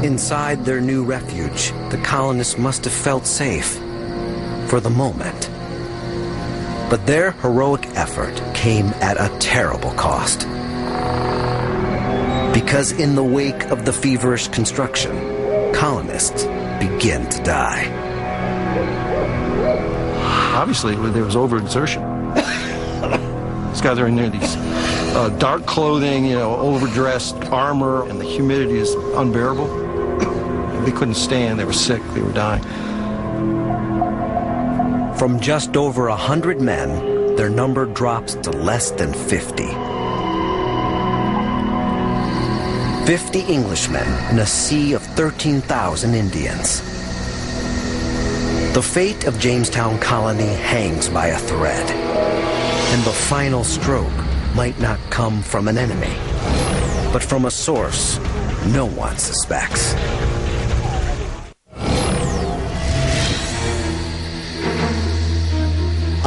Inside their new refuge, the colonists must have felt safe for the moment. But their heroic effort came at a terrible cost. Because in the wake of the feverish construction, colonists begin to die. Obviously, there was overexertion. These guys are in there, these dark clothing, overdressed armor, and the humidity is unbearable. They couldn't stand, they were sick, they were dying. From just over 100 men, their number drops to less than 50. 50 Englishmen in a sea of 13,000 Indians. The fate of Jamestown Colony hangs by a thread, and the final stroke might not come from an enemy, but from a source no one suspects.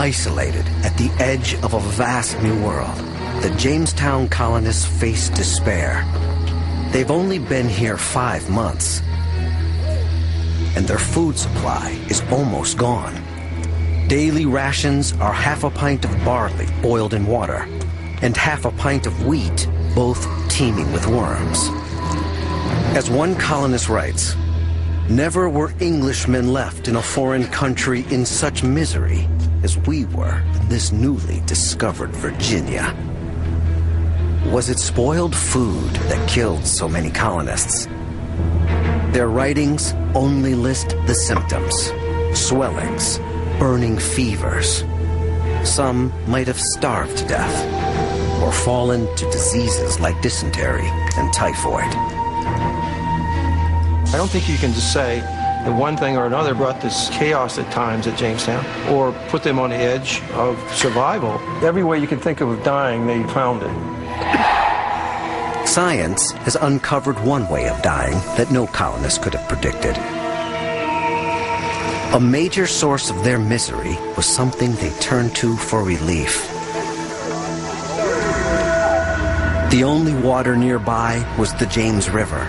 Isolated at the edge of a vast new world, the Jamestown colonists face despair. They've only been here 5 months, and their food supply is almost gone. Daily rations are half a pint of barley boiled in water and half a pint of wheat, both teeming with worms. As one colonist writes, "Never were Englishmen left in a foreign country in such misery as we were in this newly discovered Virginia." Was it spoiled food that killed so many colonists? Their writings only list the symptoms: swellings, burning fevers. Some might have starved to death or fallen to diseases like dysentery and typhoid. I don't think you can just say that one thing or another brought this chaos at times at Jamestown or put them on the edge of survival. Every way you can think of dying, they found it. Science has uncovered one way of dying that no colonist could have predicted. A major source of their misery was something they turned to for relief. The only water nearby was the James River.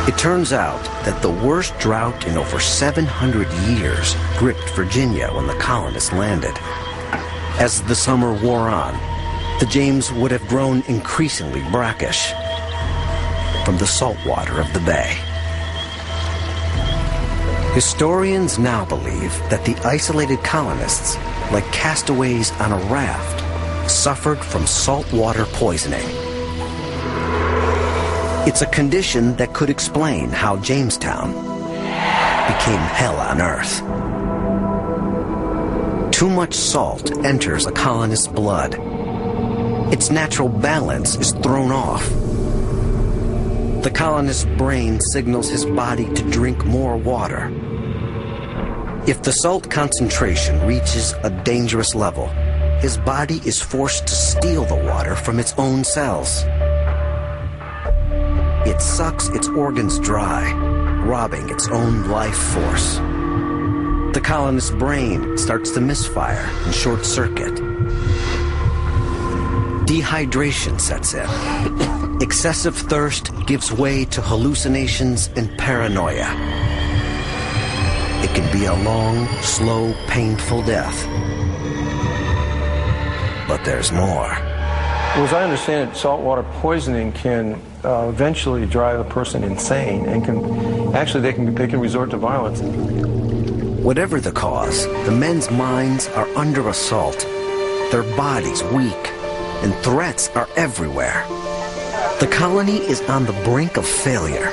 It turns out that the worst drought in over 700 years gripped Virginia when the colonists landed. As the summer wore on, the James would have grown increasingly brackish from the salt water of the bay. Historians now believe that the isolated colonists, like castaways on a raft, suffered from saltwater poisoning. It's a condition that could explain how Jamestown became hell on earth. Too much salt enters a colonist's blood. Its natural balance is thrown off. The colonist's brain signals his body to drink more water. If the salt concentration reaches a dangerous level, his body is forced to steal the water from its own cells. It sucks its organs dry, robbing its own life force. The colonist's brain starts to misfire and short circuit. Dehydration sets in. Excessive thirst gives way to hallucinations and paranoia. It can be a long, slow, painful death. But there's more. Well, as I understand it, saltwater poisoning can eventually drive a person insane and they can resort to violence. Whatever the cause, the men's minds are under assault, their bodies weak, and threats are everywhere. The colony is on the brink of failure.